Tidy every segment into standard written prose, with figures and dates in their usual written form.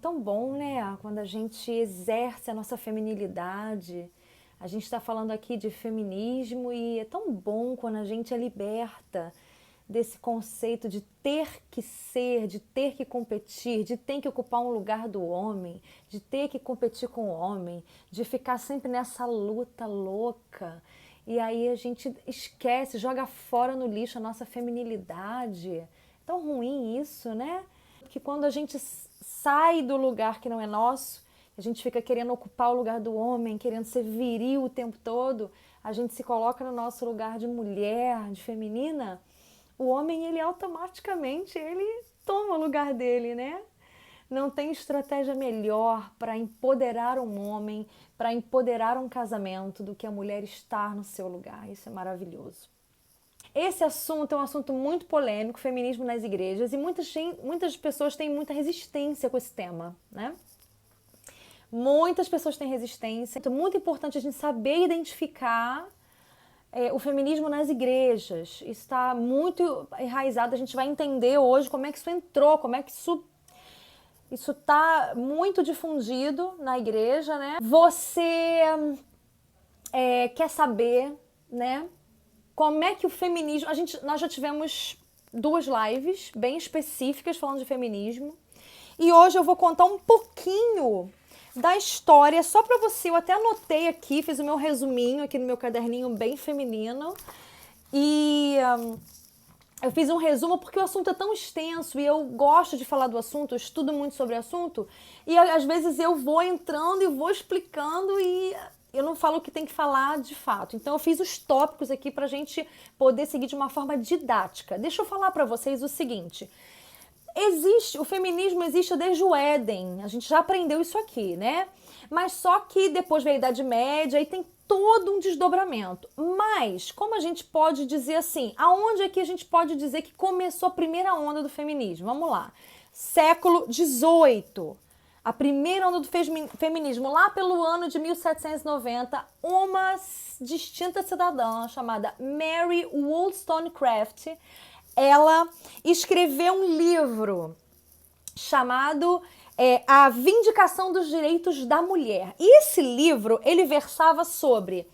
Tão bom, né? Quando a gente exerce a nossa feminilidade. A gente está falando aqui de feminismo e é tão bom quando a gente é liberta desse conceito de ter que ser, de ter que competir, de ter que ocupar um lugar do homem, de ter que competir com o homem, de ficar sempre nessa luta louca. E aí a gente esquece, joga fora no lixo a nossa feminilidade. É tão ruim isso, né? Porque quando a gente sai do lugar que não é nosso, a gente fica querendo ocupar o lugar do homem, querendo ser viril o tempo todo, a gente se coloca no nosso lugar de mulher, de feminina, o homem, ele automaticamente, ele toma o lugar dele, né? Não tem estratégia melhor para empoderar um homem, para empoderar um casamento do que a mulher estar no seu lugar. Isso é maravilhoso. Esse assunto é um assunto muito polêmico, feminismo nas igrejas, e muitas pessoas têm muita resistência com esse tema, né? Muitas pessoas têm resistência. Então, é muito importante a gente saber identificar o feminismo nas igrejas. Isso está muito enraizado. A gente vai entender hoje como é que isso entrou, como é que isso está muito difundido na igreja, né? Você quer saber, né? Como é que o feminismo... Nós já tivemos 2 lives bem específicas falando de feminismo. E hoje eu vou contar um pouquinho da história, só para você. Eu até anotei aqui, fiz o meu resuminho aqui no meu caderninho bem feminino. E eu fiz um resumo porque o assunto é tão extenso e eu gosto de falar do assunto, eu estudo muito sobre o assunto. E às vezes eu vou entrando e vou explicando e eu não falo o que tem que falar de fato. Então eu fiz os tópicos aqui pra gente poder seguir de uma forma didática. Deixa eu falar pra vocês o seguinte. O feminismo existe desde o Éden, a gente já aprendeu isso aqui, né? Mas só que depois veio a Idade Média e tem todo um desdobramento. Mas, como a gente pode dizer assim, aonde é que a gente pode dizer que começou a primeira onda do feminismo? Vamos lá. Século XVIII. A primeira onda do feminismo, lá pelo ano de 1790, uma distinta cidadã chamada Mary Wollstonecraft, ela escreveu um livro chamado A Vindicação dos Direitos da Mulher. E esse livro, ele versava sobre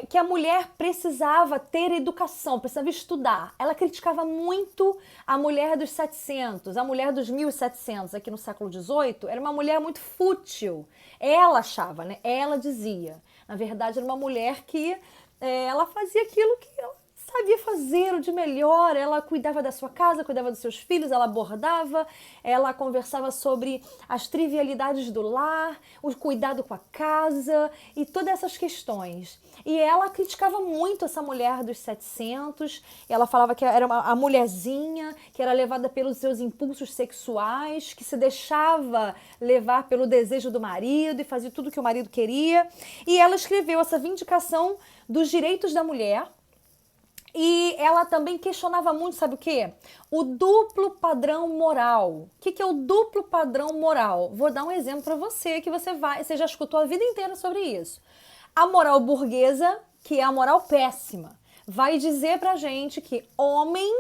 que a mulher precisava ter educação, precisava estudar. Ela criticava muito a mulher dos 700, a mulher dos 1700, aqui no século XVIII, era uma mulher muito fútil. Ela achava, né? Ela dizia. Na verdade, era uma mulher que ela fazia aquilo que ela sabia fazer o de melhor. Ela cuidava da sua casa, cuidava dos seus filhos, ela bordava, ela conversava sobre as trivialidades do lar, o cuidado com a casa e todas essas questões. E ela criticava muito essa mulher dos 700, ela falava que era a mulherzinha, que era levada pelos seus impulsos sexuais, que se deixava levar pelo desejo do marido e fazia tudo o que o marido queria. E ela escreveu essa vindicação dos direitos da mulher. E ela também questionava muito, sabe o quê? O duplo padrão moral. O que é o duplo padrão moral? Vou dar um exemplo para você, que você já escutou a vida inteira sobre isso. A moral burguesa, que é a moral péssima, vai dizer pra gente que homem,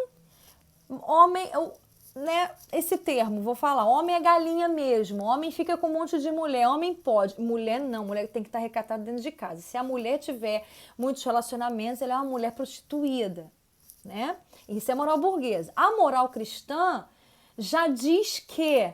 né, esse termo, vou falar, homem é galinha mesmo, homem fica com um monte de mulher, homem pode, mulher não, mulher tem que estar recatada dentro de casa. Se a mulher tiver muitos relacionamentos, ela é uma mulher prostituída, né? Isso é moral burguesa. A moral cristã já diz que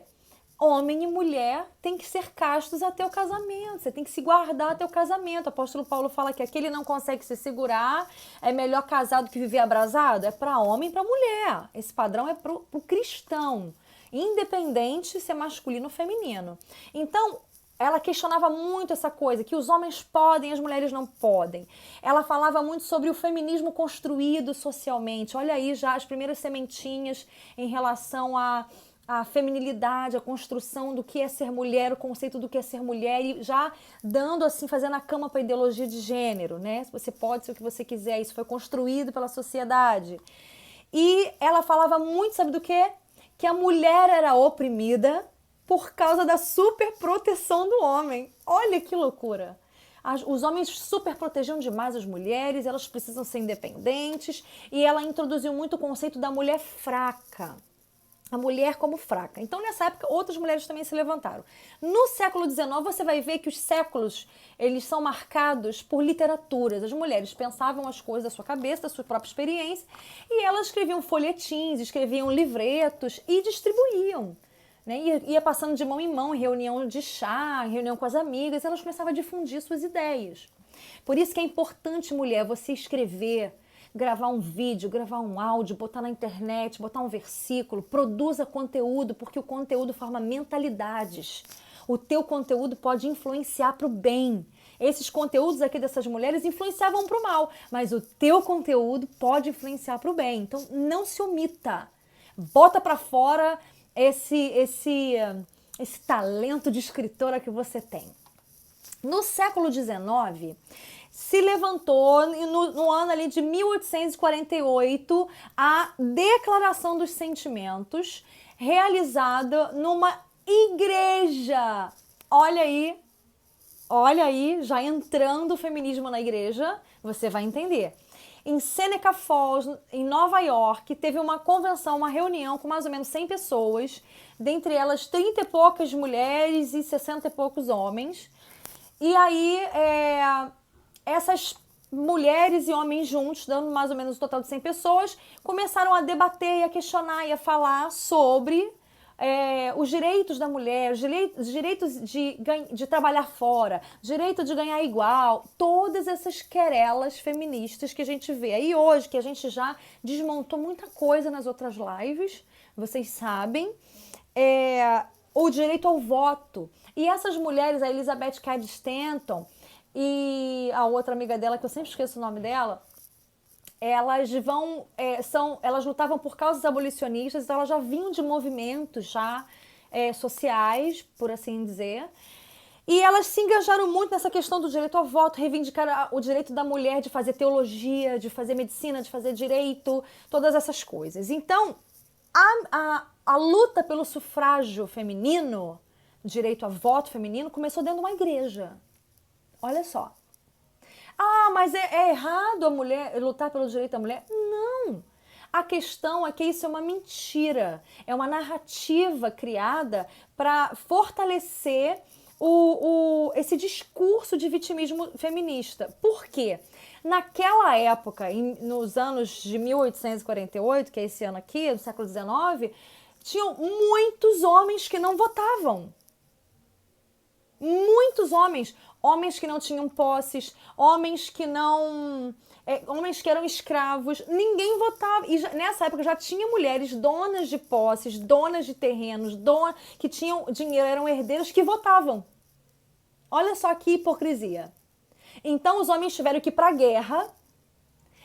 homem e mulher têm que ser castos até o casamento, você tem que se guardar até o casamento. O apóstolo Paulo fala que aquele não consegue se segurar, é melhor casado que viver abrasado. É para homem e para mulher. Esse padrão é para o cristão, independente se é masculino ou feminino. Então, ela questionava muito essa coisa, que os homens podem, as mulheres não podem. Ela falava muito sobre o feminismo construído socialmente. Olha aí já as primeiras sementinhas em relação a feminilidade, a construção do que é ser mulher, o conceito do que é ser mulher, e já dando assim, fazendo a cama para a ideologia de gênero, né? Você pode ser o que você quiser, isso foi construído pela sociedade. E ela falava muito, sabe do quê? Que a mulher era oprimida por causa da superproteção do homem. Olha que loucura! Os homens super protegiam demais as mulheres, elas precisam ser independentes, e ela introduziu muito o conceito da mulher fraca. a mulher como fraca. Então, nessa época, outras mulheres também se levantaram. No século XIX, você vai ver que os séculos, eles são marcados por literaturas. As mulheres pensavam as coisas da sua cabeça, da sua própria experiência, e elas escreviam folhetins, escreviam livretos e distribuíam. Né? Ia passando de mão em mão, em reunião de chá, em reunião com as amigas, elas começavam a difundir suas ideias. Por isso que é importante, mulher, você escrever, gravar um vídeo, gravar um áudio, botar na internet, botar um versículo, produza conteúdo, porque o conteúdo forma mentalidades. O teu conteúdo pode influenciar para o bem. Esses conteúdos aqui dessas mulheres influenciavam para o mal, mas o teu conteúdo pode influenciar para o bem. Então, não se omita. Bota para fora esse talento de escritora que você tem. No século XIX, se levantou, no ano ali de 1848, a Declaração dos Sentimentos, realizada numa igreja. Olha aí, já entrando o feminismo na igreja, você vai entender. Em Seneca Falls, em Nova York, teve uma convenção, uma reunião com mais ou menos 100 pessoas, dentre elas 30 e poucas mulheres e 60 e poucos homens. E aí, essas mulheres e homens juntos, dando mais ou menos um total de 100 pessoas, começaram a debater e a questionar e a falar sobre os direitos da mulher, os direitos de trabalhar fora, direito de ganhar igual, todas essas querelas feministas que a gente vê aí hoje, que a gente já desmontou muita coisa nas outras lives, vocês sabem, o direito ao voto. E essas mulheres, a Elizabeth Cady Stanton e a outra amiga dela, que eu sempre esqueço o nome dela, elas lutavam por causas abolicionistas, então elas já vinham de movimentos sociais, por assim dizer, e elas se engajaram muito nessa questão do direito ao voto, reivindicaram o direito da mulher de fazer teologia, de fazer medicina, de fazer direito, todas essas coisas. Então, a luta pelo sufrágio feminino, direito a voto feminino, começou dentro de uma igreja. Olha só. Ah, mas é errado a mulher lutar pelo direito da mulher? Não. A questão é que isso é uma mentira. É uma narrativa criada para fortalecer esse discurso de vitimismo feminista. Por quê? Naquela época, nos anos de 1848, que é esse ano aqui, no século XIX, tinham muitos homens que não votavam. Muitos homens que não tinham posses, homens que eram escravos, ninguém votava. E nessa época já tinha mulheres donas de posses, donas de terrenos, que tinham dinheiro, eram herdeiras que votavam. Olha só que hipocrisia. Então os homens tiveram que ir para a guerra,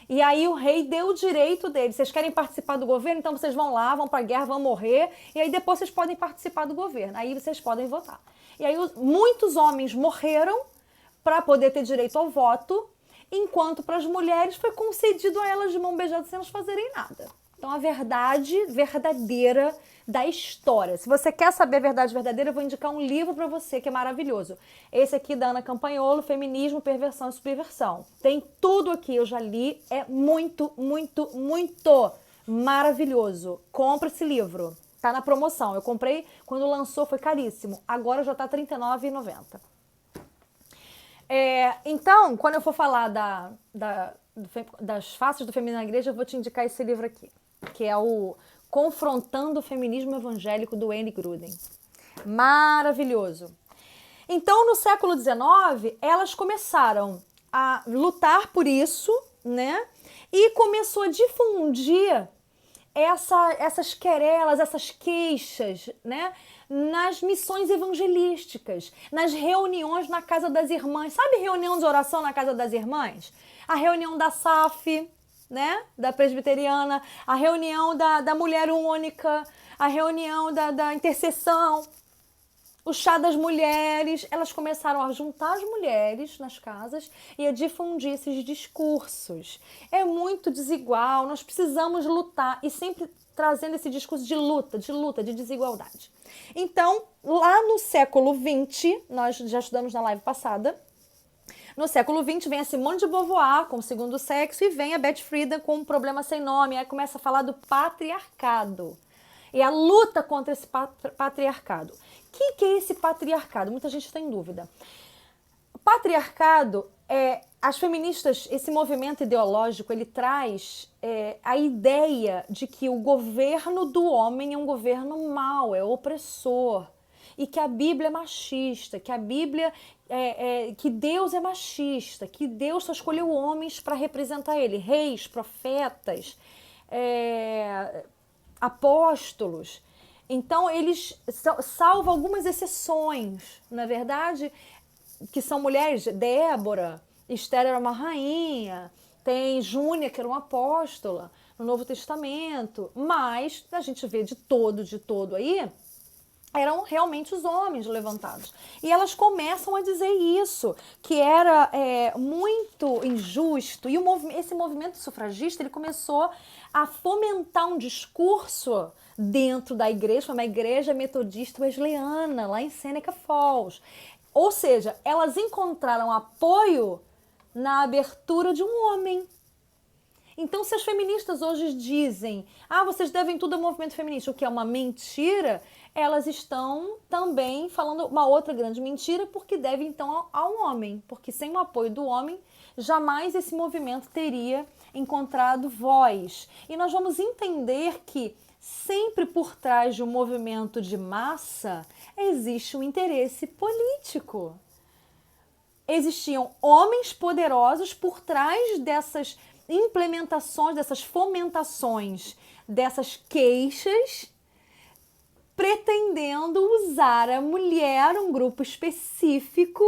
e aí o rei deu o direito deles. Vocês querem participar do governo? Então vocês vão lá, vão para a guerra, vão morrer, e aí depois vocês podem participar do governo. Aí vocês podem votar. E aí muitos homens morreram para poder ter direito ao voto, enquanto para as mulheres foi concedido a elas de mão beijada sem elas fazerem nada. Então a verdade verdadeira da história. Se você quer saber a verdade verdadeira, eu vou indicar um livro para você que é maravilhoso. Esse aqui da Ana Campanholo, Feminismo, Perversão e Subversão. Tem tudo aqui, eu já li, é muito, muito, muito maravilhoso. Compre esse livro. Tá na promoção. Eu comprei quando lançou, foi caríssimo. Agora já tá R$ 39,90. Então, quando eu for falar das faces do feminismo na igreja, eu vou te indicar esse livro aqui, que é o Confrontando o Feminismo Evangélico, do Wayne Grudem. Maravilhoso. Então, no século XIX, elas começaram a lutar por isso, né? E começou a difundir essas querelas, essas queixas, né? Nas missões evangelísticas, nas reuniões na casa das irmãs. Sabe reunião de oração na casa das irmãs? A reunião da SAF, né? Da presbiteriana, a reunião da mulher única, a reunião da intercessão, o chá das mulheres. Elas começaram a juntar as mulheres nas casas e a difundir esses discursos. É muito desigual, nós precisamos lutar, e sempre trazendo esse discurso de luta, de desigualdade. Então, lá no século XX, nós já estudamos na live passada, no século XX vem a Simone de Beauvoir com o segundo sexo e vem a Beth Friedan com um problema sem nome. Aí começa a falar do patriarcado. É a luta contra esse patriarcado. O que é esse patriarcado? Muita gente está em dúvida. O patriarcado, as feministas, esse movimento ideológico, ele traz a ideia de que o governo do homem é um governo mau, é opressor. E que a Bíblia é machista, que a Bíblia que Deus é machista, que Deus só escolheu homens para representar ele, reis, profetas, apóstolos. Então eles salvam algumas exceções, na verdade, que são mulheres. Débora, Esther era uma rainha, tem Júnia, que era uma apóstola no Novo Testamento, mas a gente vê de todo aí, eram realmente os homens levantados. E elas começam a dizer isso, que era muito injusto. E esse movimento sufragista, ele começou a fomentar um discurso dentro da igreja, uma igreja metodista wesleyana, lá em Seneca Falls. Ou seja, elas encontraram apoio na abertura de um homem. Então, se as feministas hoje dizem, vocês devem tudo ao movimento feminista, o que é uma mentira, elas estão também falando uma outra grande mentira, porque devem então ao homem, porque sem o apoio do homem, jamais esse movimento teria encontrado voz. E nós vamos entender que sempre por trás de um movimento de massa existe um interesse político. Existiam homens poderosos por trás dessas implementações, dessas fomentações, dessas queixas, pretendendo usar a mulher, um grupo específico,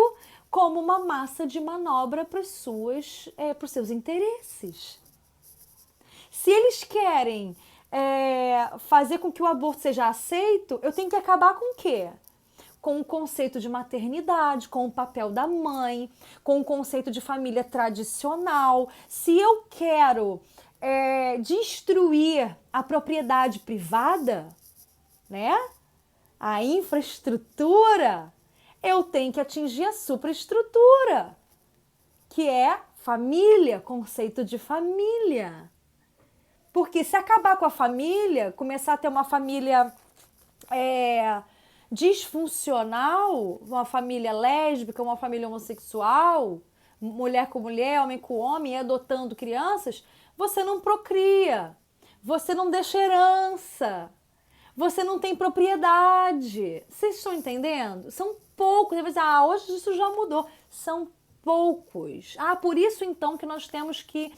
como uma massa de manobra para os seus interesses. Se eles querem fazer com que o aborto seja aceito, eu tenho que acabar com o quê? Com o conceito de maternidade, com o papel da mãe, com o conceito de família tradicional. Se eu quero destruir a propriedade privada, né? A infraestrutura, eu tenho que atingir a supraestrutura, que é família, conceito de família. Porque se acabar com a família, começar a ter uma família disfuncional, uma família lésbica, uma família homossexual, mulher com mulher, homem com homem, adotando crianças, você não procria, você não deixa herança, você não tem propriedade. Vocês estão entendendo? São poucos. Você vai dizer, hoje isso já mudou. São poucos. Por isso então que nós temos que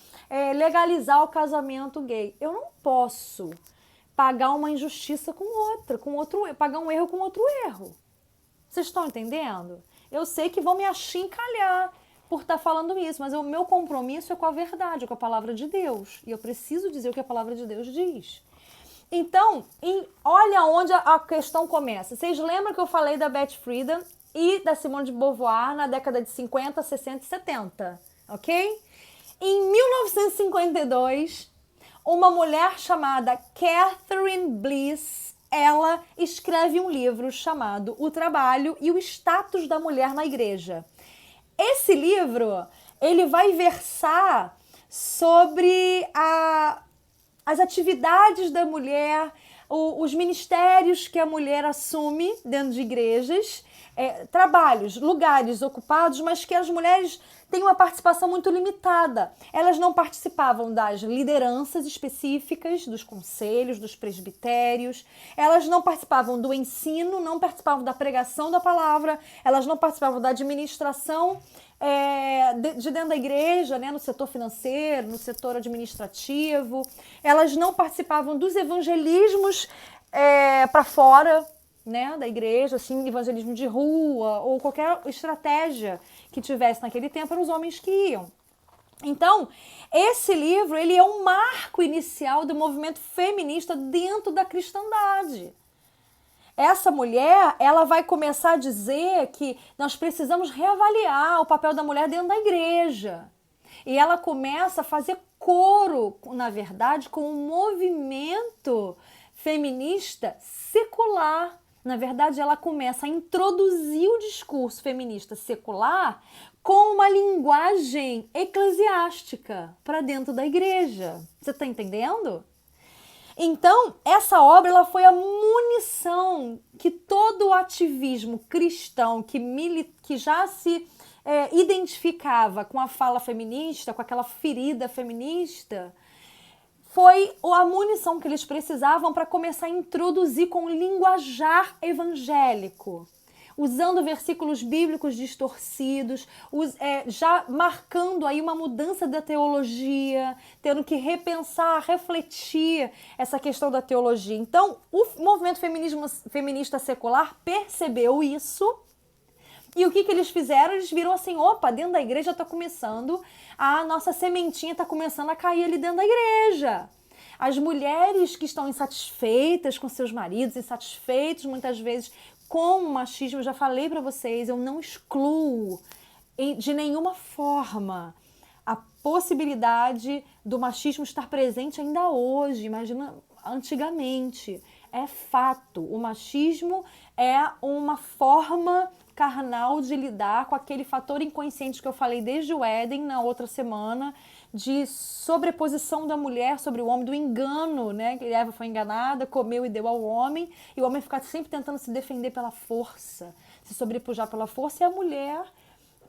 legalizar o casamento gay. Eu não posso pagar uma injustiça com outra, pagar um erro com outro erro. Vocês estão entendendo? Eu sei que vão me achincalhar por estar falando isso, mas o meu compromisso é com a verdade, com a palavra de Deus. E eu preciso dizer o que a palavra de Deus diz. Então, olha onde a questão começa. Vocês lembram que eu falei da Beth Friedan e da Simone de Beauvoir na década de 50, 60 e 70, ok? Em 1952, uma mulher chamada Catherine Bliss, ela escreve um livro chamado O Trabalho e o Status da Mulher na Igreja. Esse livro, ele vai versar sobre as atividades da mulher, os ministérios que a mulher assume dentro de igrejas, trabalhos, lugares ocupados, mas que as mulheres têm uma participação muito limitada. Elas não participavam das lideranças específicas, dos conselhos, dos presbitérios, elas não participavam do ensino, não participavam da pregação da palavra, elas não participavam da administração de dentro da igreja, né, no setor financeiro, no setor administrativo. Elas não participavam dos evangelismos para fora, né, da igreja, assim, evangelismo de rua ou qualquer estratégia que tivesse naquele tempo, eram os homens que iam. Então, esse livro, ele é um marco inicial do movimento feminista dentro da cristandade. Essa mulher, ela vai começar a dizer que nós precisamos reavaliar o papel da mulher dentro da igreja. E ela começa a fazer coro, na verdade, com um movimento feminista secular. Na verdade, ela começa a introduzir o discurso feminista secular com uma linguagem eclesiástica para dentro da igreja. Você está entendendo? Então, essa obra ela foi a munição que todo o ativismo cristão que já se identificava com a fala feminista, com aquela ferida feminista, foi a munição que eles precisavam para começar a introduzir com o linguajar evangélico, usando versículos bíblicos distorcidos, já marcando aí uma mudança da teologia, tendo que repensar, refletir essa questão da teologia. Então, o movimento feminista secular percebeu isso. E o que eles fizeram? Eles viram assim, opa, dentro da igreja está começando, a nossa sementinha está começando a cair ali dentro da igreja. As mulheres que estão insatisfeitas com seus maridos, insatisfeitos muitas vezes com o machismo, eu já falei para vocês, eu não excluo de nenhuma forma a possibilidade do machismo estar presente ainda hoje, imagina antigamente. É fato, o machismo é uma forma carnal de lidar com aquele fator inconsciente que eu falei desde o Éden, na outra semana, de sobreposição da mulher sobre o homem, do engano, né? Que Eva foi enganada, comeu e deu ao homem, e o homem fica sempre tentando se defender pela força, se sobrepujar pela força, e a mulher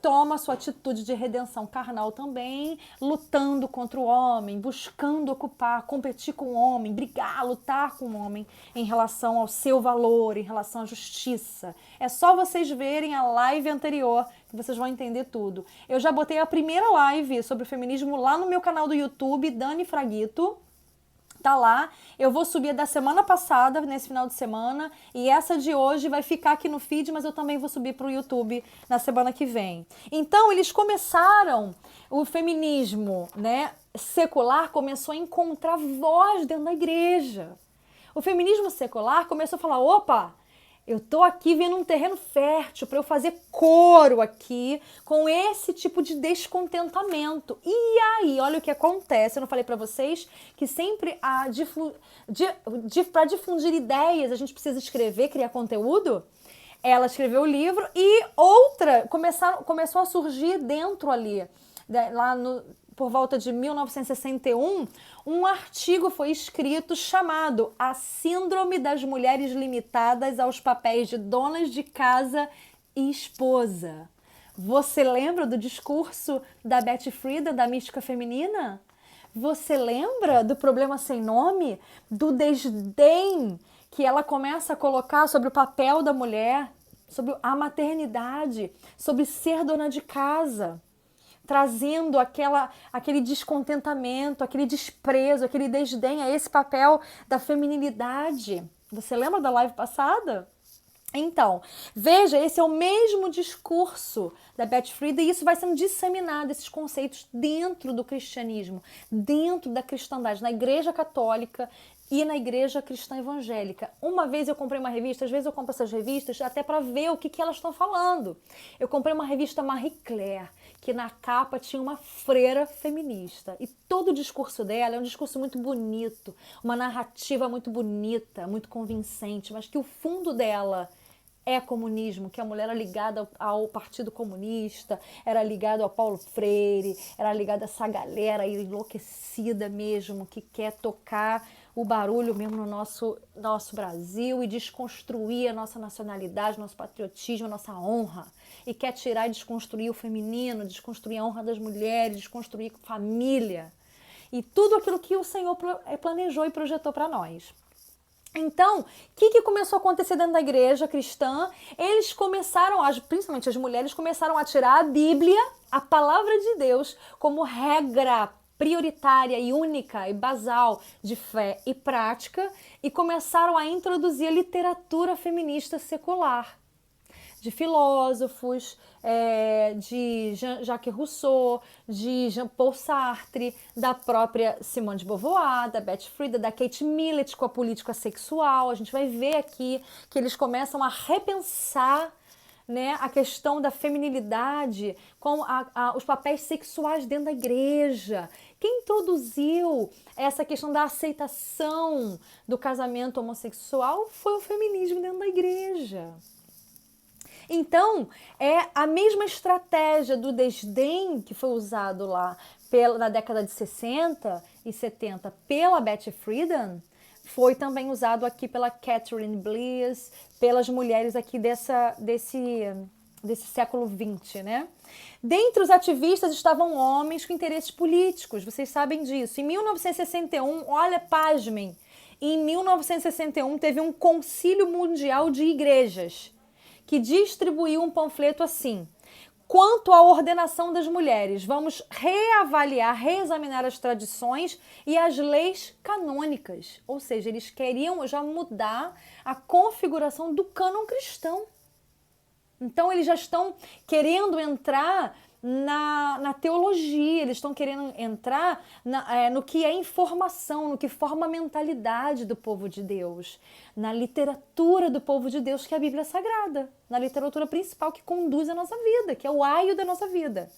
toma sua atitude de redenção carnal também, lutando contra o homem, buscando ocupar, competir com o homem, brigar, lutar com o homem em relação ao seu valor, em relação à justiça. É só vocês verem a live anterior que vocês vão entender tudo. Eu já botei a primeira live sobre o feminismo lá no meu canal do YouTube, Dani Fraguito. Tá lá, eu vou subir da semana passada, nesse final de semana, e essa de hoje vai ficar aqui no feed, mas eu também vou subir para o YouTube na semana que vem. Então, eles começaram, o feminismo, né, secular começou a encontrar voz dentro da igreja. O feminismo secular começou a falar, opa, eu tô aqui vendo um terreno fértil para eu fazer coro aqui com esse tipo de descontentamento. E aí, olha o que acontece. Eu não falei para vocês que sempre para difundir ideias a gente precisa escrever, criar conteúdo? Ela escreveu o livro e outra começou a surgir dentro ali, lá por volta de 1961, um artigo foi escrito chamado A Síndrome das Mulheres Limitadas aos Papéis de Donas de Casa e Esposa. Você lembra do discurso da Betty Friedan, da mística feminina? Você lembra do problema sem nome? Do desdém que ela começa a colocar sobre o papel da mulher, sobre a maternidade, sobre ser dona de casa, trazendo aquele descontentamento, aquele desprezo, aquele desdém a esse papel da feminilidade. Você lembra da live passada? Então, veja, esse é o mesmo discurso da Betty Friedan e isso vai sendo disseminado, esses conceitos dentro do cristianismo, dentro da cristandade, na igreja católica e na igreja cristã evangélica. Uma vez eu comprei uma revista, às vezes eu compro essas revistas até para ver o que elas estão falando. Eu comprei uma revista Marie Claire, que na capa tinha uma freira feminista. E todo o discurso dela é um discurso muito bonito, uma narrativa muito bonita, muito convincente, mas que o fundo dela é comunismo, que a mulher era ligada ao Partido Comunista, era ligada ao Paulo Freire, era ligada a essa galera enlouquecida mesmo, que quer tocar o barulho mesmo no nosso Brasil e desconstruir a nossa nacionalidade, nosso patriotismo, a nossa honra. E quer tirar e desconstruir o feminino, desconstruir a honra das mulheres, desconstruir família. E tudo aquilo que o Senhor planejou e projetou para nós. Então, o que começou a acontecer dentro da igreja cristã? Eles começaram, principalmente as mulheres, começaram a tirar a Bíblia, a palavra de Deus, como regra prioritária e única e basal de fé e prática e começaram a introduzir a literatura feminista secular, de filósofos, de Jacques Rousseau, de Jean-Paul Sartre, da própria Simone de Beauvoir, da Betty Friedan, da Kate Millett com a política sexual. A gente vai ver aqui que eles começam a repensar, né, a questão da feminilidade com os papéis sexuais dentro da igreja. Quem introduziu essa questão da aceitação do casamento homossexual foi o feminismo dentro da igreja. Então, é a mesma estratégia do desdém que foi usado lá na década de 60 e 70 pela Betty Friedan, foi também usado aqui pela Catherine Bliss, pelas mulheres aqui desse século XX, né? Dentre os ativistas estavam homens com interesses políticos, vocês sabem disso. Em 1961, olha, pasmem, em 1961 teve um concílio mundial de igrejas que distribuiu um panfleto assim: quanto à ordenação das mulheres, vamos reavaliar, reexaminar as tradições e as leis canônicas. Ou seja, eles queriam já mudar a configuração do cânon cristão. Então, eles já estão querendo entrar na teologia, eles estão querendo entrar no que é informação, no que forma a mentalidade do povo de Deus, na literatura do povo de Deus, que é a Bíblia Sagrada, na literatura principal que conduz a nossa vida, que é o aio da nossa vida.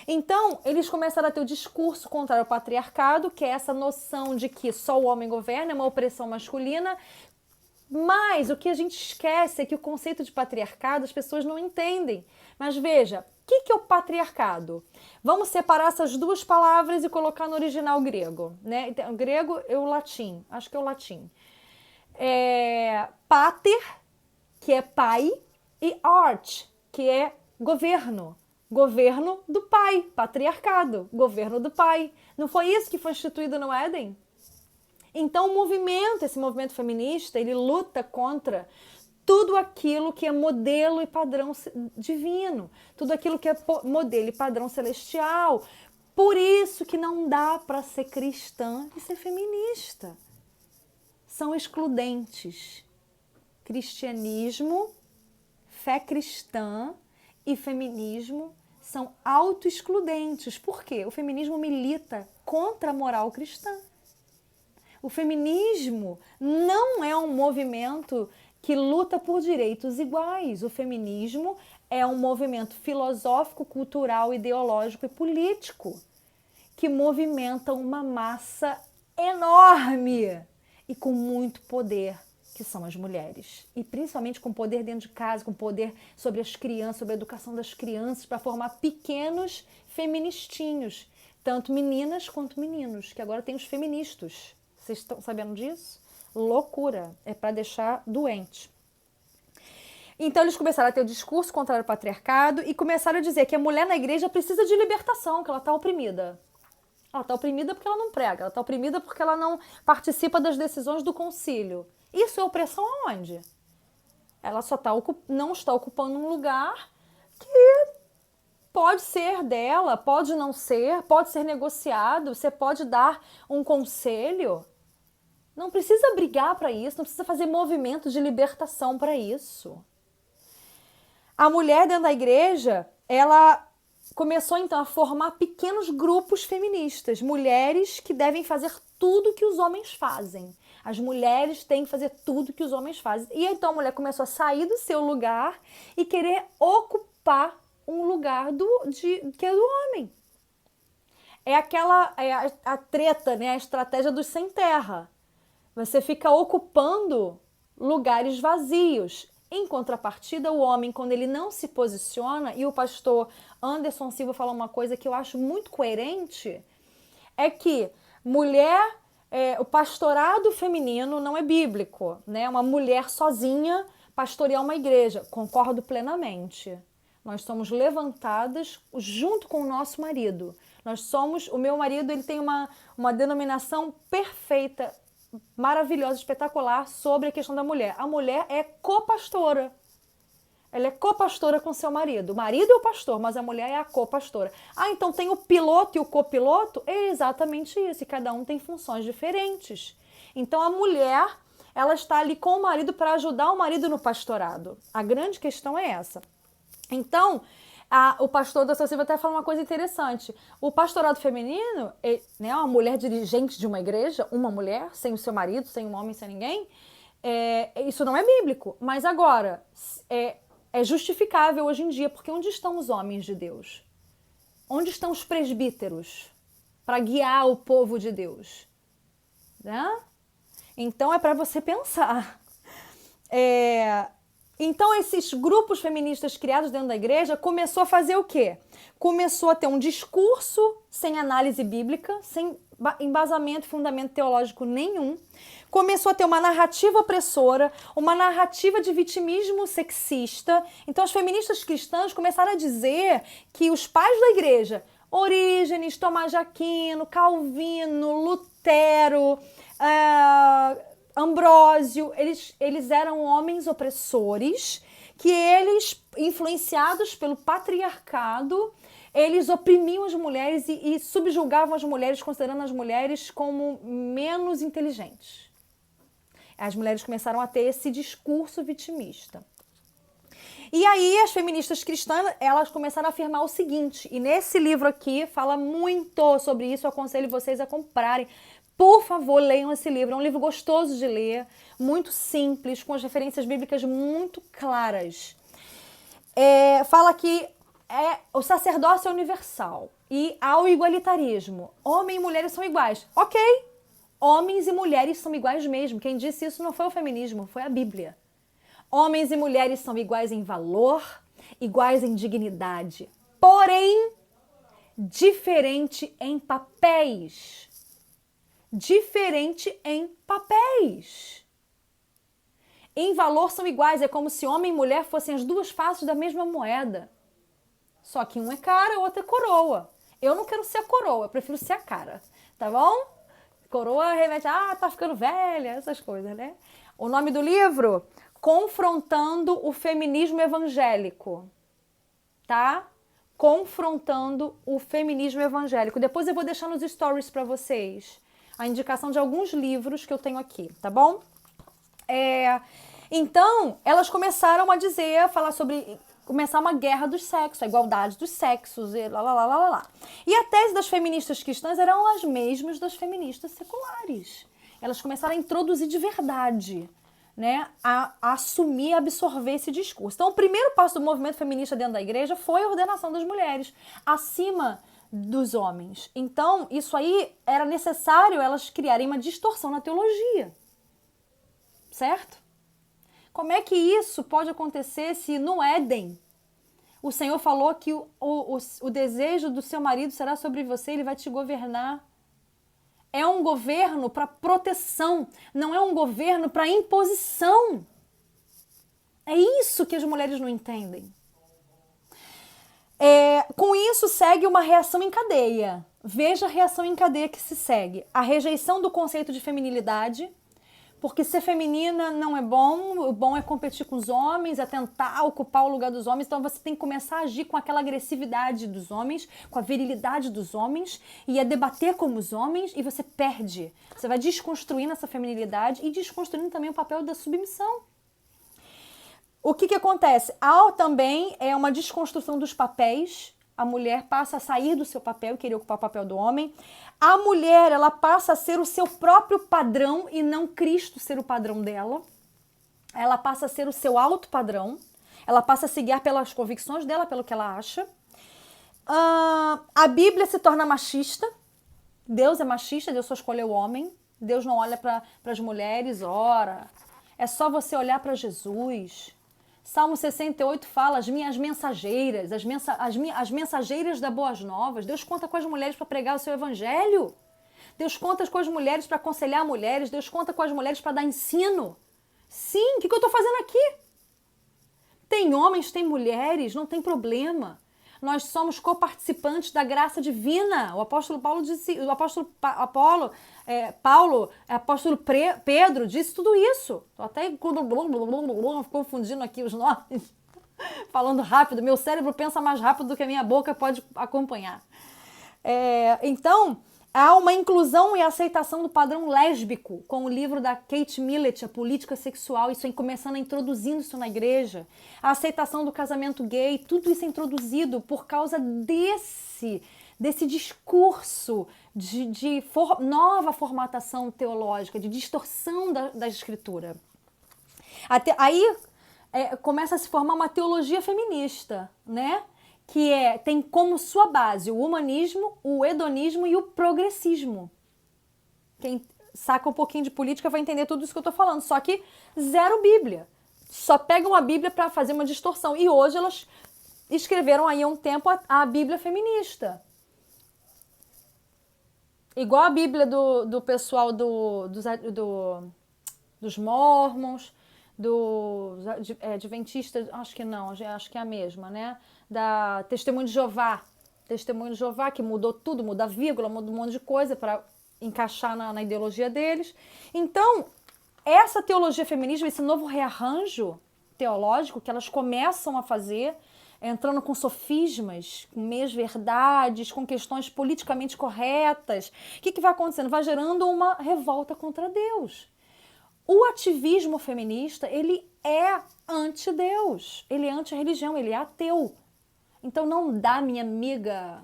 Então, eles começaram a ter o discurso contrário ao patriarcado, que é essa noção de que só o homem governa, é uma opressão masculina. Mas o que a gente esquece é que o conceito de patriarcado as pessoas não entendem. Mas veja, o que é o patriarcado? Vamos separar essas duas palavras e colocar no original grego, né? O grego é o latim, acho que é o latim. Pater, que é pai, e art, que é governo. Governo do pai, patriarcado, governo do pai. Não foi isso que foi instituído no Éden? Então, esse movimento feminista, ele luta contra tudo aquilo que é modelo e padrão divino, tudo aquilo que é modelo e padrão celestial. Por isso que não dá para ser cristã e ser feminista. São excludentes. Cristianismo, fé cristã e feminismo são auto-excludentes. Por quê? O feminismo milita contra a moral cristã. O feminismo não é um movimento que luta por direitos iguais. O feminismo é um movimento filosófico, cultural, ideológico e político que movimenta uma massa enorme e com muito poder, que são as mulheres. E principalmente com poder dentro de casa, com poder sobre as crianças, sobre a educação das crianças, para formar pequenos feministinhos, tanto meninas quanto meninos, que agora tem os feministas. Vocês estão sabendo disso? Loucura. É para deixar doente. Então eles começaram a ter o discurso contra o patriarcado e começaram a dizer que a mulher na igreja precisa de libertação, que ela está oprimida. Ela está oprimida porque ela não prega, ela está oprimida porque ela não participa das decisões do concílio. Isso é opressão aonde? Ela não está ocupando um lugar que pode ser dela, pode não ser, pode ser negociado, você pode dar um conselho. Não precisa brigar para isso, não precisa fazer movimento de libertação para isso. A mulher dentro da igreja, ela começou então a formar pequenos grupos feministas, mulheres que devem fazer tudo que os homens fazem. As mulheres têm que fazer tudo que os homens fazem. E então a mulher começou a sair do seu lugar e querer ocupar um lugar que é do homem. É a treta, né? A estratégia dos sem terra. Você fica ocupando lugares vazios. Em contrapartida, o homem, quando ele não se posiciona, e o pastor Anderson Silva fala uma coisa que eu acho muito coerente, é que o pastorado feminino não é bíblico, né? Uma mulher sozinha pastorear uma igreja. Concordo plenamente. Nós somos levantadas junto com o nosso marido. O meu marido, ele tem uma denominação perfeita, maravilhosa, espetacular sobre a questão da mulher. A mulher é copastora. Ela é copastora com seu marido. O marido é o pastor, mas a mulher é a copastora. Então tem o piloto e o copiloto? É exatamente isso. E cada um tem funções diferentes. Então a mulher, ela está ali com o marido para ajudar o marido no pastorado. A grande questão é essa. Então, o pastor da Silva até fala uma coisa interessante. O pastorado feminino, né, uma mulher dirigente de uma igreja, uma mulher, sem o seu marido, sem um homem, sem ninguém, isso não é bíblico. Mas agora, é justificável hoje em dia, porque onde estão os homens de Deus? Onde estão os presbíteros para guiar o povo de Deus? Né? Então, é para você pensar. Então, esses grupos feministas criados dentro da igreja começou a fazer o quê? Começou a ter um discurso sem análise bíblica, sem embasamento e fundamento teológico nenhum. Começou a ter uma narrativa opressora, uma narrativa de vitimismo sexista. Então as feministas cristãs começaram a dizer que os pais da igreja, Orígenes, Tomás de Aquino, Calvino, Lutero, Ambrósio, eles eram homens opressores, que eles, influenciados pelo patriarcado, eles oprimiam as mulheres e subjugavam as mulheres, considerando as mulheres como menos inteligentes. As mulheres começaram a ter esse discurso vitimista. E aí as feministas cristãs, elas começaram a afirmar o seguinte, e nesse livro aqui fala muito sobre isso, eu aconselho vocês a comprarem. Por favor, leiam esse livro, é um livro gostoso de ler, muito simples, com as referências bíblicas muito claras. Fala que o sacerdócio é universal e há o igualitarismo. Homem e mulheres são iguais. Ok, homens e mulheres são iguais mesmo. Quem disse isso não foi o feminismo, foi a Bíblia. Homens e mulheres são iguais em valor, iguais em dignidade, porém, diferente em papéis. Diferente em papéis. Em valor são iguais, é como se homem e mulher fossem as duas faces da mesma moeda. Só que um é cara, o outro é coroa. Eu não quero ser a coroa, eu prefiro ser a cara, tá bom? Coroa remete, tá ficando velha, essas coisas, né? O nome do livro, Confrontando o Feminismo Evangélico, tá? Confrontando o Feminismo Evangélico. Depois eu vou deixar nos stories para vocês a indicação de alguns livros que eu tenho aqui, tá bom? Então, elas começaram a falar sobre começar uma guerra dos sexos, a igualdade dos sexos, e lá. E a tese das feministas cristãs eram as mesmas das feministas seculares. Elas começaram a introduzir de verdade, né, a assumir, a absorver esse discurso. Então, o primeiro passo do movimento feminista dentro da igreja foi a ordenação das mulheres, acima dos homens. Então, isso aí era necessário elas criarem uma distorção na teologia. Certo? Como é que isso pode acontecer se no Éden o Senhor falou que o desejo do seu marido será sobre você, ele vai te governar? É um governo para proteção, não é um governo para imposição. É isso que as mulheres não entendem. Com isso segue uma reação em cadeia. Veja a reação em cadeia que se segue. A rejeição do conceito de feminilidade, porque ser feminina não é bom, o bom é competir com os homens, é tentar ocupar o lugar dos homens, então você tem que começar a agir com aquela agressividade dos homens, com a virilidade dos homens, e a debater como os homens, e você perde. Você vai desconstruindo essa feminilidade e desconstruindo também o papel da submissão. O que acontece? Há também uma desconstrução dos papéis. A mulher passa a sair do seu papel e querer ocupar o papel do homem. A mulher, ela passa a ser o seu próprio padrão e não Cristo ser o padrão dela. Ela passa a ser o seu alto padrão. Ela passa a se guiar pelas convicções dela, pelo que ela acha. A Bíblia se torna machista. Deus é machista, Deus só escolheu o homem. Deus não olha para as mulheres, ora. É só você olhar para Jesus. Salmo 68 fala, as minhas mensageiras, as mensageiras da Boas Novas. Deus conta com as mulheres para pregar o seu evangelho. Deus conta com as mulheres para aconselhar mulheres. Deus conta com as mulheres para dar ensino. Sim, o que eu estou fazendo aqui? Tem homens, tem mulheres, não tem problema. Nós somos coparticipantes da graça divina. O apóstolo Paulo disse, apóstolo Pedro disse tudo isso. Estou até confundindo aqui os nomes, falando rápido. Meu cérebro pensa mais rápido do que a minha boca pode acompanhar. Então, há uma inclusão e aceitação do padrão lésbico, com o livro da Kate Millett, A Política Sexual, isso aí começando a introduzir isso na igreja. A aceitação do casamento gay, tudo isso é introduzido por causa desse discurso de nova formatação teológica, de distorção da escritura. Aí começa a se formar uma teologia feminista, né? Que tem como sua base o humanismo, o hedonismo e o progressismo. Quem saca um pouquinho de política vai entender tudo isso que eu estou falando, só que zero Bíblia. Só pegam a Bíblia para fazer uma distorção. E hoje elas escreveram aí há um tempo a Bíblia feminista. igual a Bíblia do pessoal dos Mormons, dos Adventistas, acho que não, acho que é a mesma, né? Da Testemunho de Jeová. Testemunho de Jeová, que mudou tudo, muda a vírgula, muda um monte de coisa para encaixar na ideologia deles. Então, essa teologia feminista, esse novo rearranjo teológico que elas começam a fazer, entrando com sofismas, com meias-verdades, com questões politicamente corretas, o que vai acontecendo? Vai gerando uma revolta contra Deus. O ativismo feminista, ele é anti-Deus, ele é anti-religião, ele é ateu. Então não dá, minha amiga,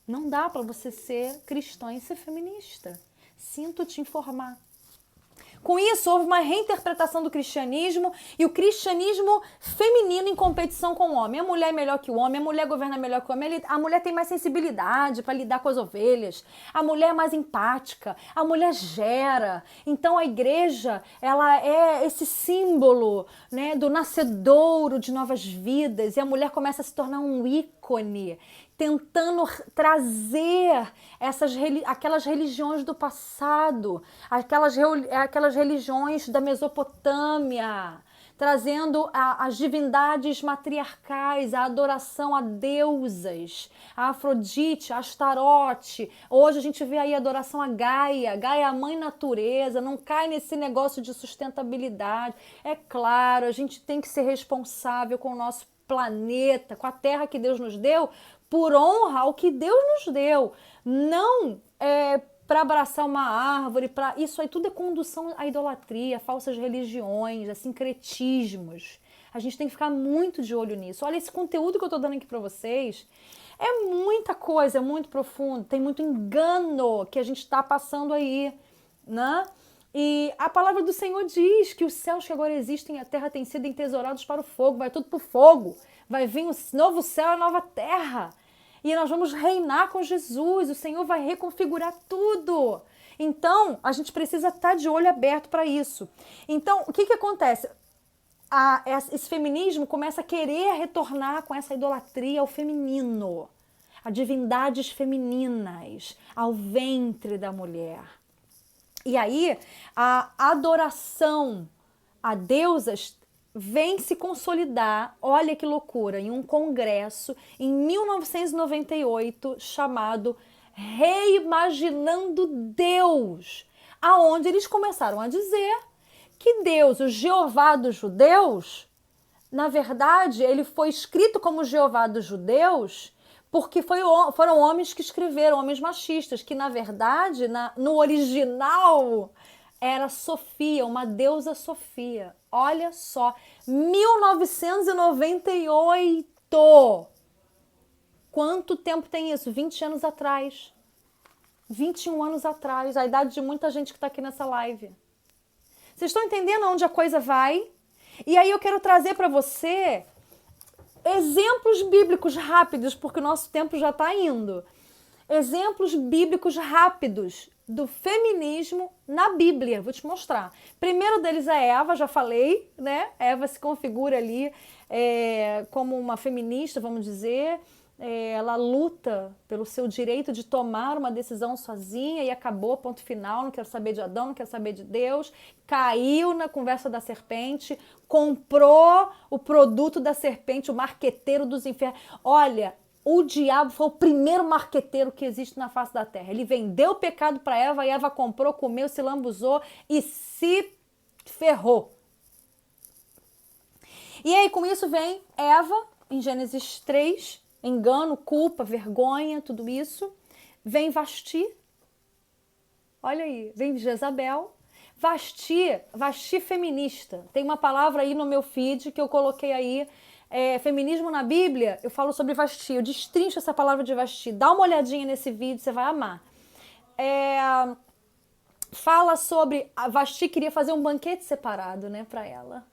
não dá para você ser cristã e ser feminista. Sinto te informar. Com isso, houve uma reinterpretação do cristianismo e o cristianismo feminino em competição com o homem. A mulher é melhor que o homem, a mulher governa melhor que o homem, a mulher tem mais sensibilidade para lidar com as ovelhas, a mulher é mais empática, a mulher gera. Então a igreja, ela é esse símbolo, né, do nascedouro de novas vidas, e a mulher começa a se tornar um ícone, tentando trazer aquelas religiões do passado, aquelas religiões da Mesopotâmia, trazendo as divindades matriarcais, a adoração a deusas, a Afrodite, a Astarote. Hoje a gente vê aí a adoração a Gaia. Gaia é a mãe natureza, não cai nesse negócio de sustentabilidade. É claro, a gente tem que ser responsável com o nosso planeta, com a terra que Deus nos deu, por honra ao que Deus nos deu. Não para abraçar uma árvore, isso aí tudo é condução à idolatria, falsas religiões, a sincretismos. A gente tem que ficar muito de olho nisso. Olha, esse conteúdo que eu estou dando aqui para vocês é muita coisa, é muito profundo, tem muito engano que a gente está passando aí, né? E a palavra do Senhor diz que os céus que agora existem e a terra têm sido entesourados para o fogo, vai tudo para o fogo, vai vir um novo céu e a nova terra. E nós vamos reinar com Jesus, o Senhor vai reconfigurar tudo. Então, a gente precisa estar de olho aberto para isso. Então, o que acontece? Esse feminismo começa a querer retornar com essa idolatria ao feminino, a divindades femininas, ao ventre da mulher. E aí, a adoração a deusas vem se consolidar, olha que loucura, em um congresso em 1998 chamado Reimaginando Deus, aonde eles começaram a dizer que Deus, o Jeová dos judeus, na verdade, ele foi escrito como Jeová dos judeus porque foram homens que escreveram, homens machistas, que na verdade, no original, era Sofia, uma deusa Sofia. Olha só, 1998. Quanto tempo tem isso? 20 anos atrás. 21 anos atrás, a idade de muita gente que está aqui nessa live. Vocês estão entendendo onde a coisa vai? E aí eu quero trazer para você exemplos bíblicos rápidos, porque o nosso tempo já está indo. Exemplos bíblicos rápidos do feminismo na Bíblia. Vou te mostrar. Primeiro deles é Eva, já falei, né? Eva se configura ali como uma feminista, vamos dizer. Ela luta pelo seu direito de tomar uma decisão sozinha e acabou, ponto final, não quero saber de Adão, não quero saber de Deus, caiu na conversa da serpente, comprou o produto da serpente, o marqueteiro dos infernos. Olha, o diabo foi o primeiro marqueteiro que existe na face da terra. Ele vendeu o pecado para Eva e Eva comprou, comeu, se lambuzou e se ferrou. E aí com isso vem Eva, em Gênesis 3, engano, culpa, vergonha, tudo isso. Vem Vasti, olha aí, vem Jezabel. Vasti feminista. Tem uma palavra aí no meu feed que eu coloquei aí, feminismo na Bíblia, eu falo sobre Vasti, eu destrincho essa palavra de Vasti. Dá uma olhadinha nesse vídeo, você vai amar. Fala sobre, a Vasti queria fazer um banquete separado, né, para ela.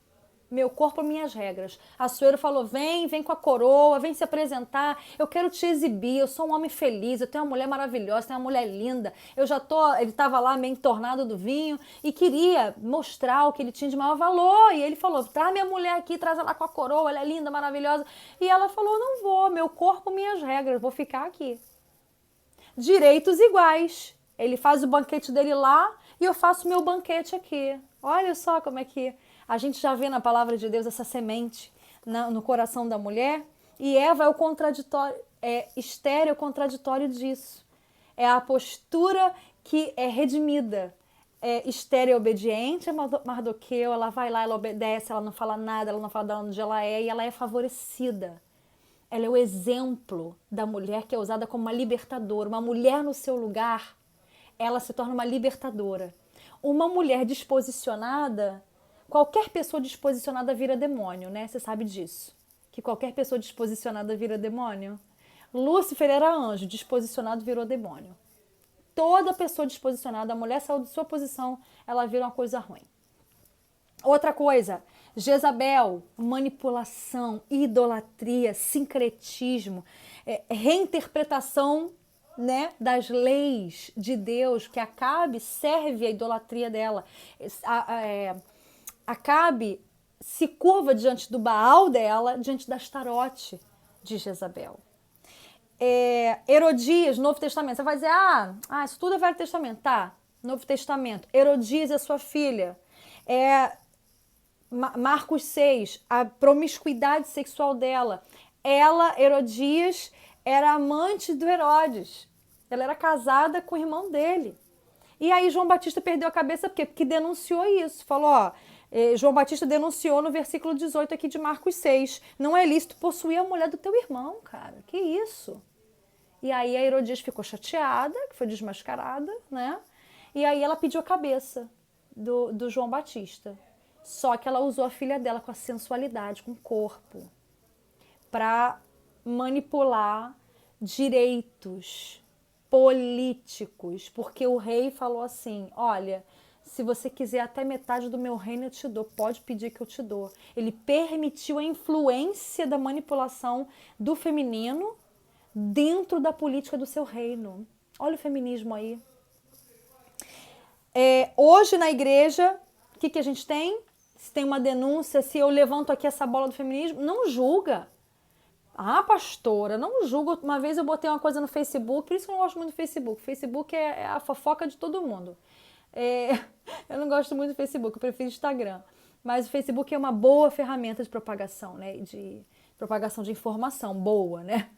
Meu corpo, minhas regras. Assuero falou, vem com a coroa, vem se apresentar, eu quero te exibir, eu sou um homem feliz, eu tenho uma mulher maravilhosa, tenho uma mulher linda, ele estava lá meio entornado do vinho e queria mostrar o que ele tinha de maior valor, e ele falou, traz minha mulher aqui, traz ela com a coroa, ela é linda, maravilhosa, e ela falou, não vou, meu corpo, minhas regras, vou ficar aqui. direitos iguais. Ele faz o banquete dele lá e eu faço o meu banquete aqui. Olha só como é que a gente já vê na palavra de Deus essa semente no coração da mulher. E Eva é o contraditório, Esther é o contraditório disso. É a postura que é redimida. Esther é obediente a Mardoqueu, ela vai lá, ela obedece, ela não fala nada, ela não fala de onde ela é, e ela é favorecida. Ela é o exemplo da mulher que é usada como uma libertadora. Uma mulher no seu lugar, ela se torna uma libertadora. Uma mulher disposicionada, qualquer pessoa disposicionada vira demônio, né? Você sabe disso. Que qualquer pessoa disposicionada vira demônio. Lúcifer era anjo, disposicionado virou demônio. Toda pessoa disposicionada, a mulher saiu de sua posição, ela vira uma coisa ruim. Outra coisa, Jezabel, manipulação, idolatria, sincretismo, reinterpretação, né, das leis de Deus, que Acabe serve a idolatria dela. Acabe se curva diante do Baal dela, diante da Astarote de Jezabel. Herodias, Novo Testamento. Você vai dizer, isso tudo é Velho Testamento. Tá, Novo Testamento. Herodias é sua filha. Marcos 6, a promiscuidade sexual dela. Ela, Herodias, era amante do Herodes. Ela era casada com o irmão dele. E aí João Batista perdeu a cabeça por quê? Porque denunciou isso. Falou, João Batista denunciou no versículo 18 aqui de Marcos 6. Não é lícito possuir a mulher do teu irmão, cara. Que isso? E aí a Herodias ficou chateada, que foi desmascarada, né? E aí ela pediu a cabeça do João Batista. Só que ela usou a filha dela com a sensualidade, com o corpo, para manipular direitos políticos. Porque o rei falou assim, olha, se você quiser até metade do meu reino eu te dou, pode pedir que eu te dou. Ele permitiu a influência da manipulação do feminino dentro da política do seu reino. Olha o feminismo aí. Hoje na igreja, o que a gente tem? Se tem uma denúncia, se eu levanto aqui essa bola do feminismo, não julga. Pastora, não julga. Uma vez eu botei uma coisa no Facebook, por isso que eu não gosto muito do Facebook. Facebook é a fofoca de todo mundo. Eu não gosto muito do Facebook, eu prefiro Instagram. Mas o Facebook é uma boa ferramenta de propagação, né? De propagação de informação, boa, né?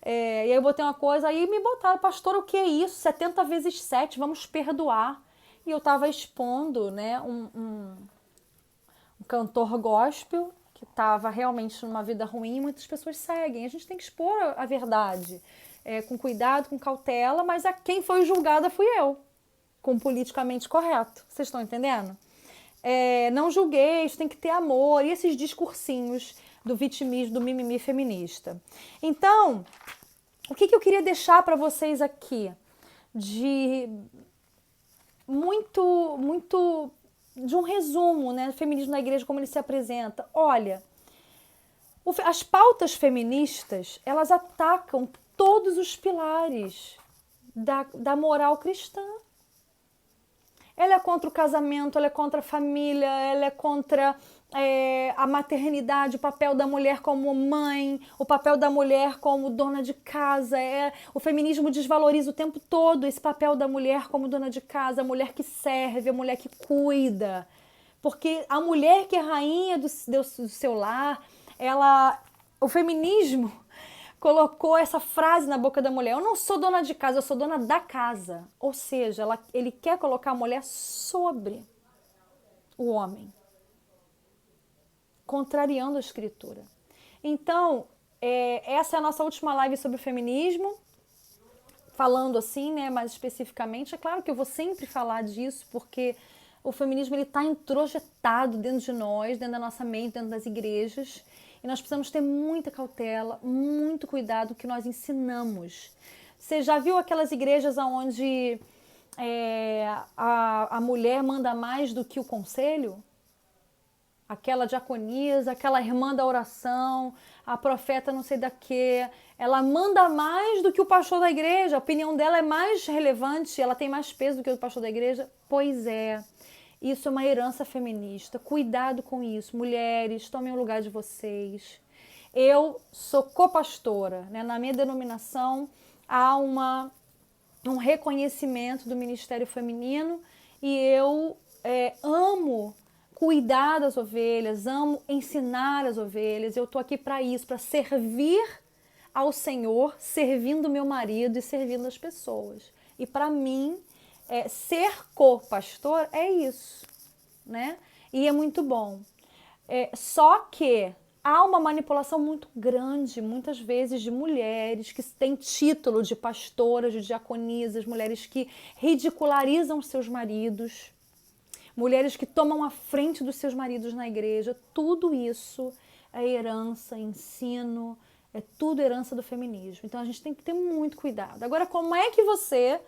E aí eu botei uma coisa, aí me botaram, pastor, o que é isso? 70 vezes 7, vamos perdoar. E eu estava expondo, né, um cantor gospel que estava realmente numa vida ruim e muitas pessoas seguem. A gente tem que expor a verdade, com cuidado, com cautela, mas quem foi julgada fui eu, com o politicamente correto. Vocês estão entendendo? Não julguei, isso tem que ter amor, e esses discursinhos do vitimismo, do mimimi feminista. Então, o que eu queria deixar para vocês aqui de muito de um resumo, né, do feminismo na igreja, como ele se apresenta. Olha, as pautas feministas, elas atacam todos os pilares da moral cristã. Ela é contra o casamento, ela é contra a família, ela é contra a maternidade, o papel da mulher como mãe, o papel da mulher como dona de casa. O feminismo desvaloriza o tempo todo esse papel da mulher como dona de casa, a mulher que serve, a mulher que cuida. Porque a mulher que é rainha do seu lar, o feminismo colocou essa frase na boca da mulher: eu não sou dona de casa, eu sou dona da casa. Ou seja, ele quer colocar a mulher sobre o homem, contrariando a escritura. Então, essa é a nossa última live sobre o feminismo, falando assim, né, mais especificamente. É claro que eu vou sempre falar disso, porque o feminismo está introjetado dentro de nós, dentro da nossa mente, dentro das igrejas. E nós precisamos ter muita cautela, muito cuidado com o que nós ensinamos. Você já viu aquelas igrejas onde a mulher manda mais do que o conselho? Aquela diaconisa, aquela irmã da oração, a profeta não sei da quê. Ela manda mais do que o pastor da igreja. A opinião dela é mais relevante, ela tem mais peso do que o pastor da igreja. Pois é. Isso é uma herança feminista. Cuidado com isso. Mulheres, tomem o lugar de vocês. Eu sou copastora, né? Na minha denominação há uma um reconhecimento do ministério feminino e eu amo cuidar das ovelhas, amo ensinar as ovelhas. Eu estou aqui para isso, para servir ao Senhor, servindo meu marido e servindo as pessoas. E para mim, ser co-pastor é isso, né? E é muito bom. Só que há uma manipulação muito grande, muitas vezes, de mulheres que têm título de pastoras, de diaconisas, mulheres que ridicularizam seus maridos, mulheres que tomam a frente dos seus maridos na igreja. Tudo isso é herança, ensino, é tudo herança do feminismo. Então a gente tem que ter muito cuidado. Agora, como é que você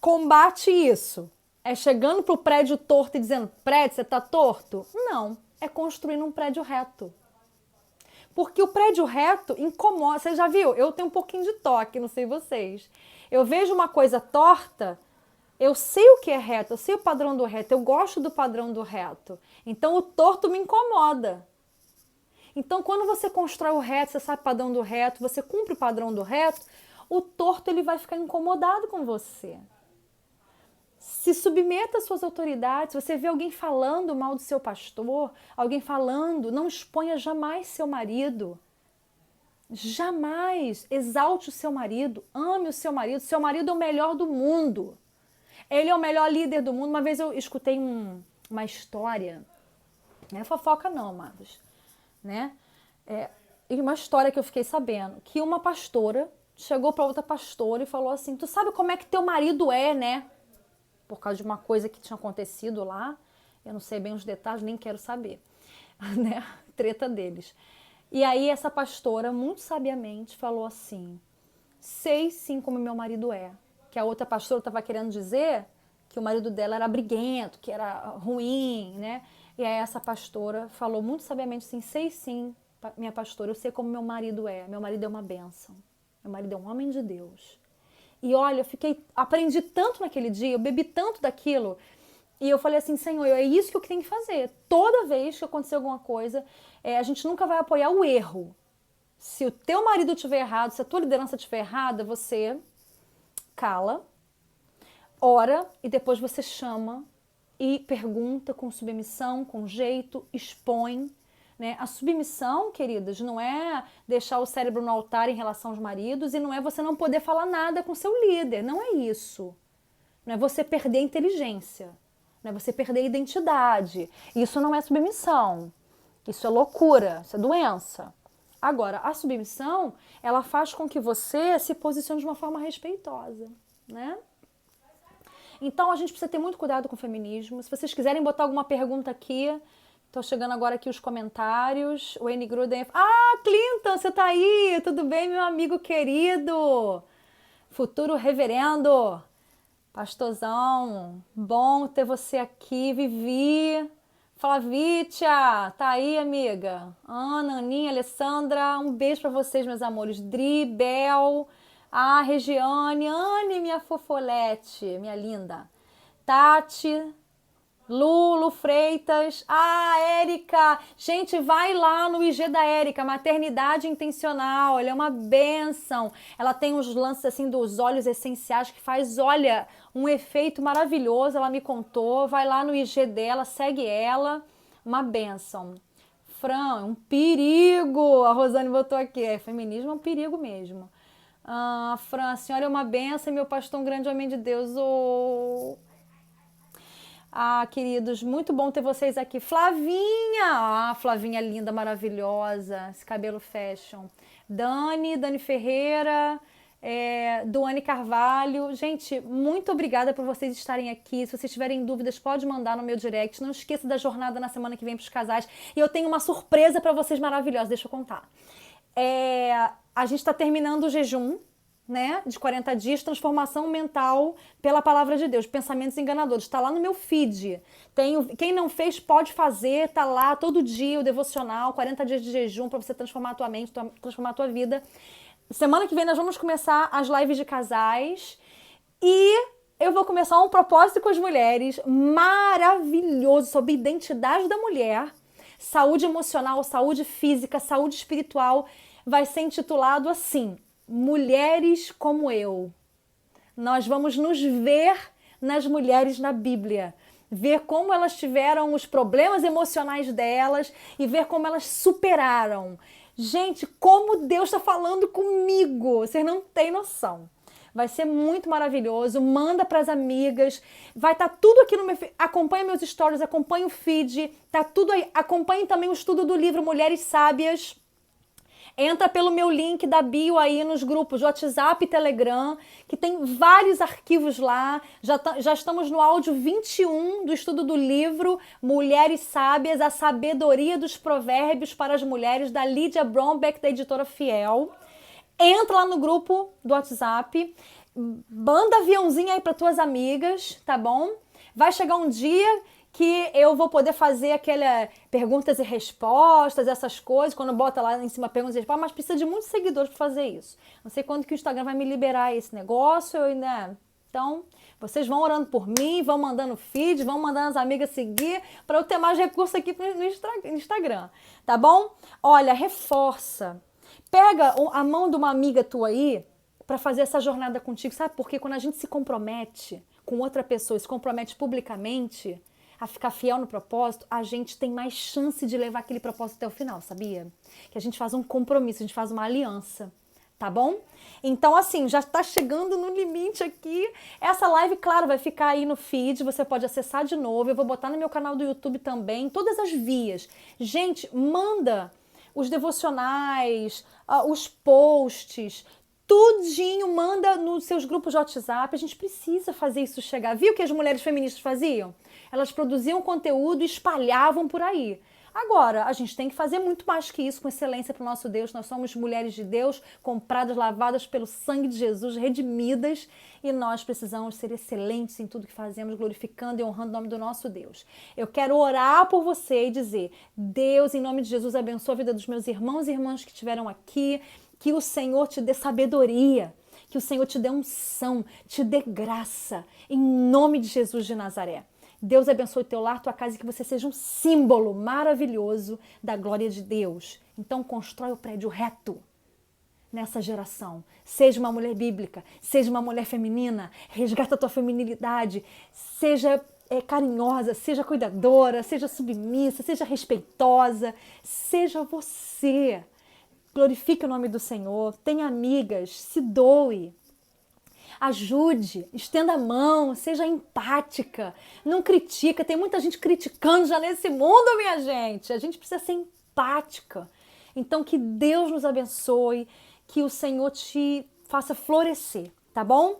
combate isso? É chegando pro prédio torto e dizendo, prédio, você tá torto? Não, é construindo um prédio reto. Porque o prédio reto incomoda. Você já viu? Eu tenho um pouquinho de toque, não sei vocês. Eu vejo uma coisa torta, eu sei o que é reto, eu sei o padrão do reto, eu gosto do padrão do reto. Então o torto me incomoda. Então quando você constrói o reto, você sabe o padrão do reto, você cumpre o padrão do reto, o torto ele vai ficar incomodado com você. Se submeta às suas autoridades. Você vê alguém falando mal do seu pastor, alguém falando, não exponha jamais seu marido. Jamais exalte o seu marido, ame o seu marido. Seu marido é o melhor do mundo. Ele é o melhor líder do mundo. Uma vez eu escutei uma história, não é fofoca não, amados, né? E uma história que eu fiquei sabendo, que uma pastora chegou para outra pastora e falou assim, tu sabe como é que teu marido é, né? Por causa de uma coisa que tinha acontecido lá, eu não sei bem os detalhes, nem quero saber, né? Treta deles. E aí essa pastora, muito sabiamente, falou assim, sei sim como meu marido é. Que a outra pastora estava querendo dizer que o marido dela era briguento, que era ruim, né? E aí essa pastora falou muito sabiamente assim, sei sim, minha pastora, eu sei como meu marido é. Meu marido é uma bênção. Meu marido é um homem de Deus. E olha, aprendi tanto naquele dia, eu bebi tanto daquilo. E eu falei assim, Senhor, é isso que eu tenho que fazer. Toda vez que acontecer alguma coisa, a gente nunca vai apoiar o erro. Se o teu marido estiver errado, se a tua liderança estiver errada, você cala, ora e depois você chama e pergunta com submissão, com jeito, expõe. Né? A submissão, queridas, não é deixar o cérebro no altar em relação aos maridos e não é você não poder falar nada com seu líder, não é isso. Não é você perder a inteligência, não é você perder a identidade. Isso não é submissão, isso é loucura, isso é doença. Agora, a submissão, ela faz com que você se posicione de uma forma respeitosa, né? Então, a gente precisa ter muito cuidado com o feminismo. Se vocês quiserem botar alguma pergunta aqui, tô chegando agora aqui os comentários. O N. Gruden. Ah, Clinton, você tá aí? Tudo bem, meu amigo querido? Futuro reverendo. Pastorzão. Bom ter você aqui. Vivi. Flavícia, tá aí, amiga? Ana, Aninha, Alessandra. Um beijo pra vocês, meus amores. Dri, Bel. Regiane. Anne, minha fofolete. Minha linda. Tati. Lulu Freitas, Érica, gente, vai lá no IG da Érica, maternidade intencional, ela é uma bênção, ela tem uns lances assim dos óleos essenciais que faz, olha, um efeito maravilhoso, ela me contou, vai lá no IG dela, segue ela, uma bênção. Fran, um perigo, a Rosane botou aqui, feminismo é um perigo mesmo. Fran, a senhora é uma bênção e meu pastor um grande homem de Deus, queridos, muito bom ter vocês aqui. Flavinha! Flavinha linda, maravilhosa. Esse cabelo fashion. Dani Ferreira. Duane Carvalho. Gente, muito obrigada por vocês estarem aqui. Se vocês tiverem dúvidas, pode mandar no meu direct. Não esqueça da jornada na semana que vem para os casais. E eu tenho uma surpresa para vocês maravilhosa. Deixa eu contar. A gente está terminando o jejum, né, de 40 dias, transformação mental pela palavra de Deus, pensamentos enganadores, está lá no meu feed, quem não fez pode fazer, tá lá todo dia o devocional, 40 dias de jejum para você transformar a tua mente, transformar a tua vida. Semana que vem nós vamos começar as lives de casais e eu vou começar um propósito com as mulheres maravilhoso sobre identidade da mulher, saúde emocional, saúde física, saúde espiritual, vai ser intitulado assim, Mulheres como eu. Nós vamos nos ver nas mulheres na Bíblia. Ver como elas tiveram os problemas emocionais delas e ver como elas superaram. Gente, como Deus está falando comigo, vocês não têm noção. Vai ser muito maravilhoso, manda para as amigas, vai estar tudo aqui no meu... Acompanha meus stories, acompanha o feed, tá tudo aí. Acompanhe também o estudo do livro Mulheres Sábias. Entra pelo meu link da bio aí nos grupos de WhatsApp e Telegram, que tem vários arquivos lá. Já estamos no áudio 21 do estudo do livro Mulheres Sábias, a sabedoria dos provérbios para as mulheres, da Lídia Brombeck, da editora Fiel. Entra lá no grupo do WhatsApp, manda aviãozinho aí para tuas amigas, tá bom? Vai chegar um dia que eu vou poder fazer aquela perguntas e respostas, essas coisas, quando bota lá em cima perguntas e respostas, mas precisa de muitos seguidores para fazer isso. Não sei quando que o Instagram vai me liberar esse negócio, né? Então, vocês vão orando por mim, vão mandando feed, vão mandando as amigas seguir, para eu ter mais recursos aqui no Instagram, tá bom? Olha, reforça. Pega a mão de uma amiga tua aí para fazer essa jornada contigo, sabe? Porque quando a gente se compromete com outra pessoa, se compromete publicamente a ficar fiel no propósito, a gente tem mais chance de levar aquele propósito até o final, sabia? Que a gente faz um compromisso, a gente faz uma aliança, tá bom? Então, assim, já está chegando no limite aqui. Essa live, claro, vai ficar aí no feed, você pode acessar de novo, eu vou botar no meu canal do YouTube também, todas as vias. Gente, manda os devocionais, os posts, tudinho, manda nos seus grupos de WhatsApp. A gente precisa fazer isso chegar. Viu o que as mulheres feministas faziam? Elas produziam conteúdo e espalhavam por aí. Agora, a gente tem que fazer muito mais que isso com excelência para o nosso Deus. Nós somos mulheres de Deus, compradas, lavadas pelo sangue de Jesus, redimidas, e nós precisamos ser excelentes em tudo que fazemos, glorificando e honrando o nome do nosso Deus. Eu quero orar por você e dizer: Deus, em nome de Jesus, abençoe a vida dos meus irmãos e irmãs que estiveram aqui, que o Senhor te dê sabedoria, que o Senhor te dê unção, te dê graça, em nome de Jesus de Nazaré. Deus abençoe teu lar, tua casa, e que você seja um símbolo maravilhoso da glória de Deus. Então constrói o prédio reto nessa geração. Seja uma mulher bíblica, seja uma mulher feminina, resgata a tua feminilidade, seja carinhosa, seja cuidadora, seja submissa, seja respeitosa, seja você. Glorifique o nome do Senhor, tenha amigas, se doe. Ajude, estenda a mão, seja empática, não critica. Tem muita gente criticando já nesse mundo, minha gente. A gente precisa ser empática. Então, que Deus nos abençoe, que o Senhor te faça florescer, tá bom?